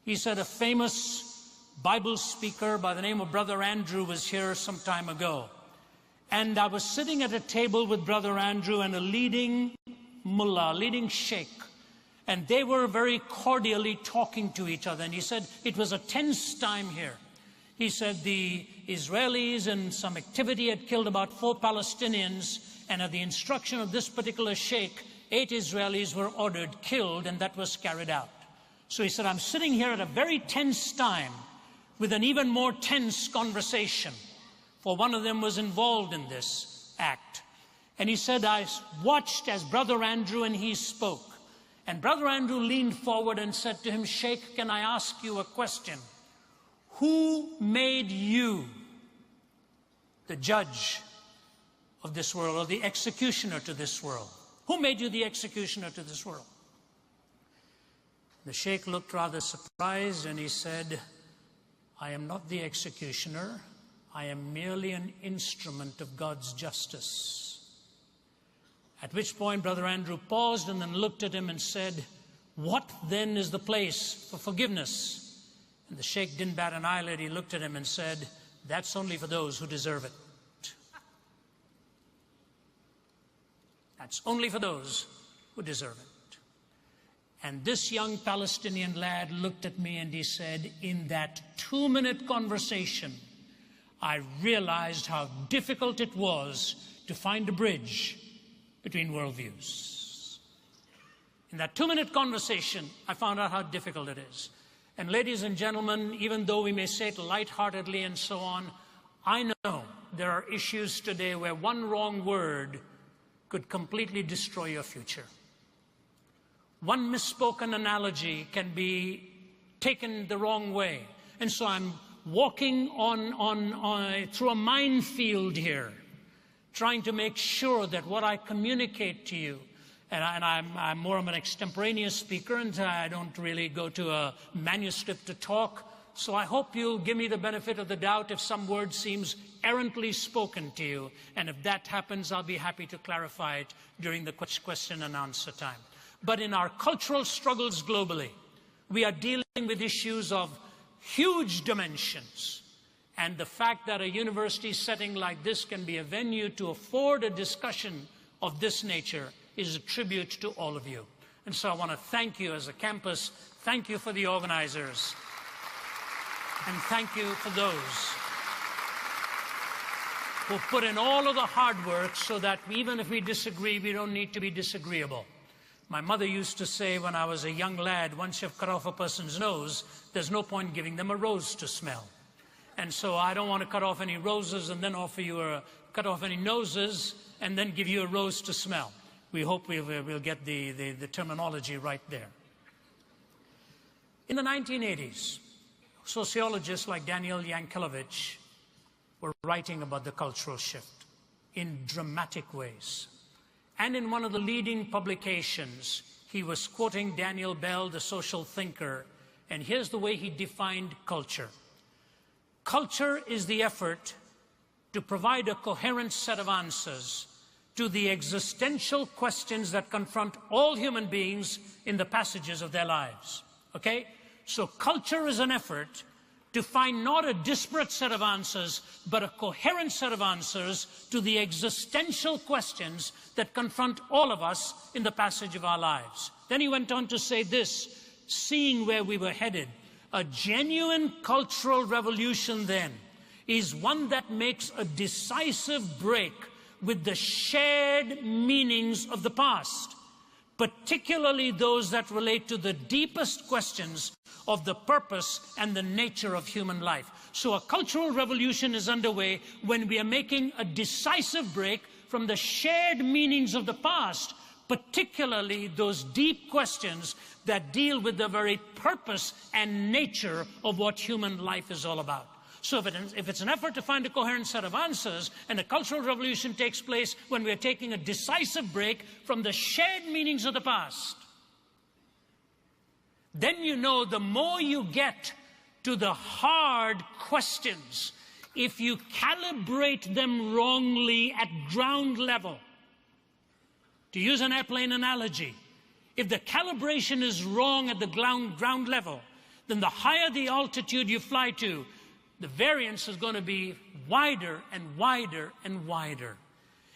He said, a famous Bible speaker by the name of Brother Andrew was here some time ago. And I was sitting at a table with Brother Andrew and a leading mullah, leading sheikh. And they were very cordially talking to each other. And he said, it was a tense time here. He said the Israelis in some activity had killed about 4 Palestinians. And at the instruction of this particular sheikh, 8 Israelis were ordered killed, and that was carried out. So he said, I'm sitting here at a very tense time with an even more tense conversation. For one of them was involved in this act. And he said, I watched as Brother Andrew and he spoke. And Brother Andrew leaned forward and said to him, Sheikh, can I ask you a question? Who made you the judge of this world, or the executioner to this world? Who made you the executioner to this world? The Sheikh looked rather surprised and he said, I am not the executioner. I am merely an instrument of God's justice. At which point Brother Andrew paused and then looked at him and said, what then is the place for forgiveness? And the Sheikh didn't bat an eyelid. He looked at him and said, that's only for those who deserve it. That's only for those who deserve it. And this young Palestinian lad looked at me and he said, in that 2-minute conversation, I realized how difficult it was to find a bridge between worldviews. In that 2-minute conversation, I found out how difficult it is. And ladies and gentlemen, even though we may say it lightheartedly and so on, I know there are issues today where one wrong word could completely destroy your future. One misspoken analogy can be taken the wrong way. And so I'm walking through a minefield here, trying to make sure that what I communicate to you, and I'm more of an extemporaneous speaker, and I don't really go to a manuscript to talk, so I hope you'll give me the benefit of the doubt if some word seems errantly spoken to you, and if that happens, I'll be happy to clarify it during the question and answer time. But in our cultural struggles globally, we are dealing with issues of huge dimensions. And the fact that a university setting like this can be a venue to afford a discussion of this nature is a tribute to all of you. And so I want to thank you as a campus, thank you for the organizers, and thank you for those who put in all of the hard work so that even if we disagree, we don't need to be disagreeable. My mother used to say when I was a young lad, once you've cut off a person's nose, there's no point giving them a rose to smell. And so I don't want to cut off any roses and then offer you cut off any noses and then give you a rose to smell. We hope we'll get the terminology right there. In the 1980s, sociologists like Daniel Yankelovich were writing about the cultural shift in dramatic ways. And in one of the leading publications, he was quoting Daniel Bell, the social thinker, and here's the way he defined culture. Culture is the effort to provide a coherent set of answers to the existential questions that confront all human beings in the passages of their lives. Okay? So culture is an effort to find not a disparate set of answers, but a coherent set of answers to the existential questions that confront all of us in the passage of our lives. Then he went on to say this, seeing where we were headed, a genuine cultural revolution then is one that makes a decisive break with the shared meanings of the past, particularly those that relate to the deepest questions of the purpose and the nature of human life. So a cultural revolution is underway when we are making a decisive break from the shared meanings of the past, particularly those deep questions that deal with the very purpose and nature of what human life is all about. So if it's an effort to find a coherent set of answers, and a cultural revolution takes place when we are taking a decisive break from the shared meanings of the past, then you know the more you get to the hard questions, if you calibrate them wrongly at ground level, to use an airplane analogy, if the calibration is wrong at the ground level, then the higher the altitude you fly to, the variance is going to be wider and wider and wider.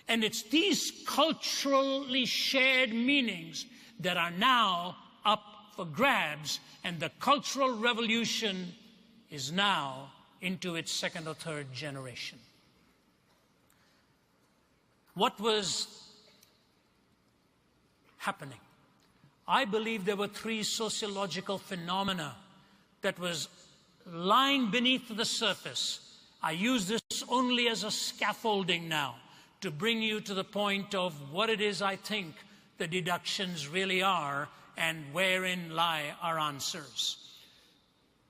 And it's these culturally shared meanings that are now up for grabs, and the cultural revolution is now into its second or third generation. What was happening? I believe there were three sociological phenomena that was lying beneath the surface. I use this only as a scaffolding now to bring you to the point of what it is I think the deductions really are and wherein lie our answers.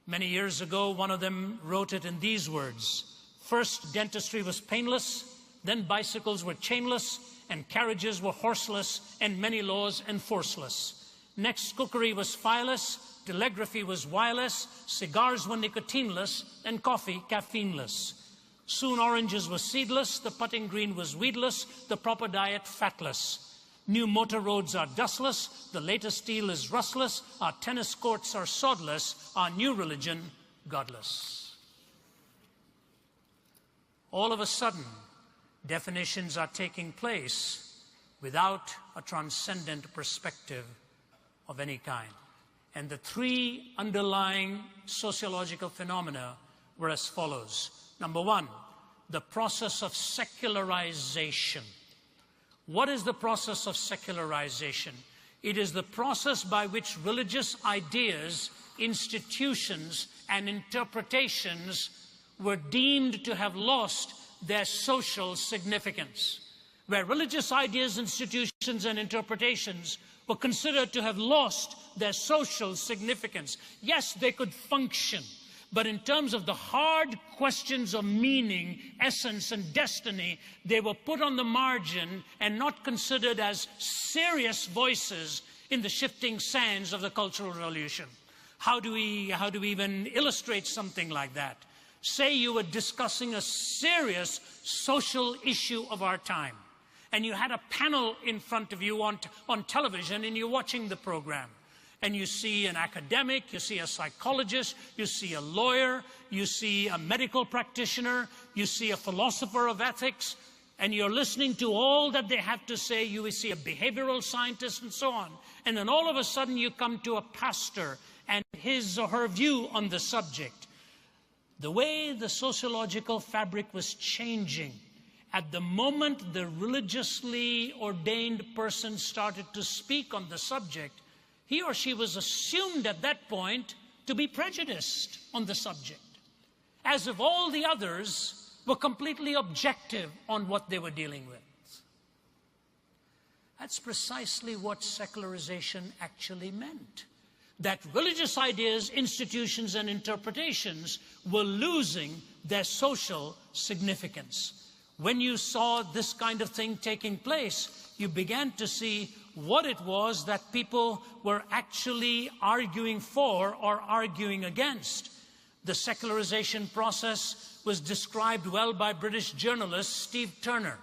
Many years ago, one of them wrote it in these words: first, dentistry was painless, then bicycles were chainless, and carriages were horseless, and many laws enforceless. Next, cookery was fireless, telegraphy was wireless, cigars were nicotineless, and coffee caffeineless. Soon oranges were seedless, the putting green was weedless, the proper diet fatless. New motor roads are dustless, the latest steel is rustless, our tennis courts are sodless, our new religion godless. All of a sudden, definitions are taking place without a transcendent perspective of any kind. And the three underlying sociological phenomena were as follows. Number one, the process of secularization. What is the process of secularization? It is the process by which religious ideas, institutions, and interpretations were deemed to have lost their social significance. Where religious ideas, institutions, and interpretations were considered to have lost their social significance. Yes, they could function, but in terms of the hard questions of meaning, essence, and destiny, they were put on the margin and not considered as serious voices in the shifting sands of the Cultural Revolution. How do we even illustrate something like that? Say you were discussing a serious social issue of our time, and you had a panel in front of you on television, and you're watching the program. And you see an academic, you see a psychologist, you see a lawyer, you see a medical practitioner, you see a philosopher of ethics, and you're listening to all that they have to say. You will see a behavioral scientist and so on. And then all of a sudden you come to a pastor and his or her view on the subject. The way the sociological fabric was changing at the moment the religiously ordained person started to speak on the subject, he or she was assumed at that point to be prejudiced on the subject, as if all the others were completely objective on what they were dealing with. That's precisely what secularization actually meant. That religious ideas, institutions, and interpretations were losing their social significance. When you saw this kind of thing taking place, you began to see what it was that people were actually arguing for or arguing against. The secularization process was described well by British journalist Steve Turner.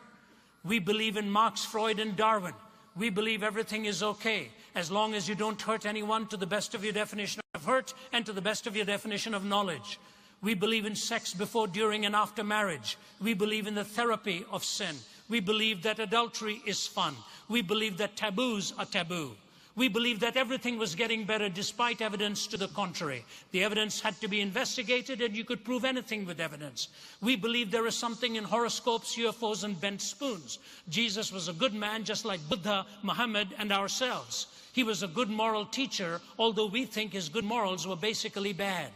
We believe in Marx, Freud, and Darwin. We believe everything is okay as long as you don't hurt anyone to the best of your definition of hurt and to the best of your definition of knowledge. We believe in sex before, during, and after marriage. We believe in the therapy of sin. We believe that adultery is fun. We believe that taboos are taboo. We believe that everything was getting better despite evidence to the contrary. The evidence had to be investigated, and you could prove anything with evidence. We believe there is something in horoscopes, UFOs, and bent spoons. Jesus was a good man, just like Buddha, Muhammad, and ourselves. He was a good moral teacher, although we think his good morals were basically bad.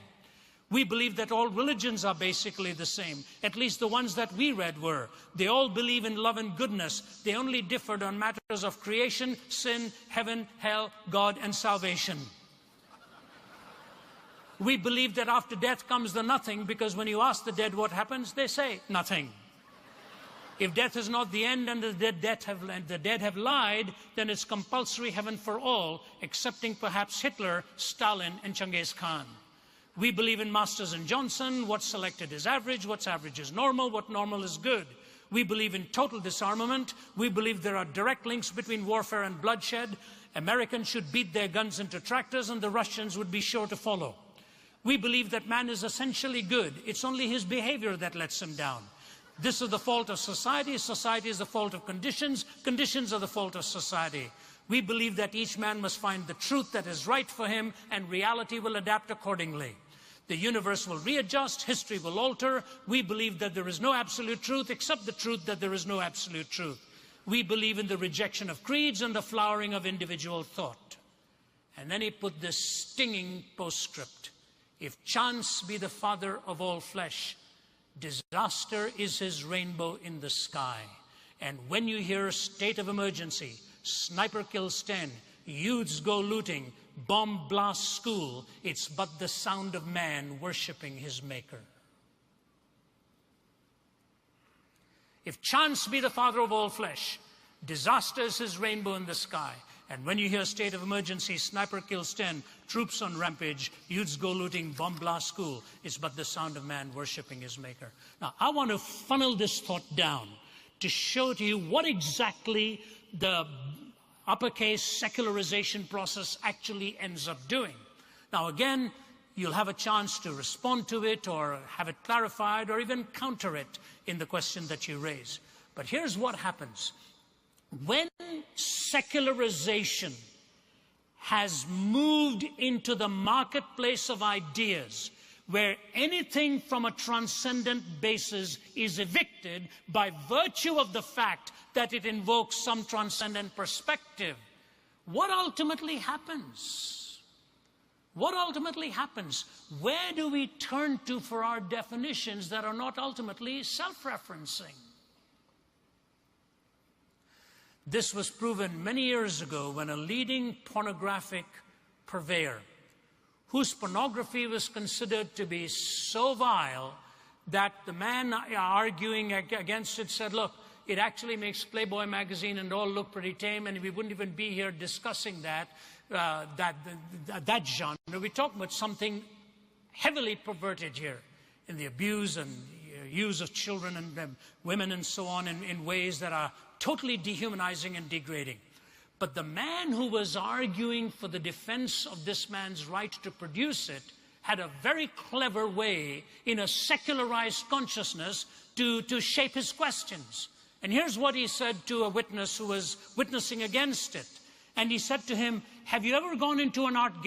We believe that all religions are basically the same. At least the ones that we read were. They all believe in love and goodness. They only differed on matters of creation, sin, heaven, hell, God, and salvation. We believe that after death comes the nothing, because when you ask the dead what happens, they say nothing. If death is not the end and the dead have lied, then it's compulsory heaven for all, excepting perhaps Hitler, Stalin, and Genghis Khan. We believe in Masters and Johnson. What's selected is average, what's average is normal, what normal is good. We believe in total disarmament. We believe there are direct links between warfare and bloodshed. Americans should beat their guns into tractors, and the Russians would be sure to follow. We believe that man is essentially good. It's only his behavior that lets him down. This is the fault of society. Society is the fault of conditions. Conditions are the fault of society. We believe that each man must find the truth that is right for him, and reality will adapt accordingly. The universe will readjust, history will alter. We believe that there is no absolute truth except the truth that there is no absolute truth. We believe in the rejection of creeds and the flowering of individual thought. And then he put this stinging postscript. If chance be the father of all flesh, disaster is his rainbow in the sky. And when you hear state of emergency, sniper kills 10, youths go looting, bomb blast school, it's but the sound of man worshiping his maker. If chance be the father of all flesh, disaster is his rainbow in the sky. And when you hear state of emergency, sniper kills 10, troops on rampage, youths go looting, bomb blast school, it's but the sound of man worshiping his maker. Now, I want to funnel this thought down to show to you what exactly the uppercase secularization process actually ends up doing. Now again, you'll have a chance to respond to it or have it clarified or even counter it in the question that you raise. But here's what happens. When secularization has moved into the marketplace of ideas, where anything from a transcendent basis is evicted by virtue of the fact that it invokes some transcendent perspective, what ultimately happens? What ultimately happens? Where do we turn to for our definitions that are not ultimately self-referencing? This was proven many years ago when a leading pornographic purveyor, whose pornography was considered to be so vile that the man arguing against it said, look, it actually makes Playboy magazine and all look pretty tame, and we wouldn't even be here discussing that genre. We're talking about something heavily perverted here in the abuse and use of children and women and so on in ways that are totally dehumanizing and degrading. But the man who was arguing for the defense of this man's right to produce it had a very clever way in a secularized consciousness to shape his questions. And here's what he said to a witness who was witnessing against it. And he said to him, have you ever gone into an art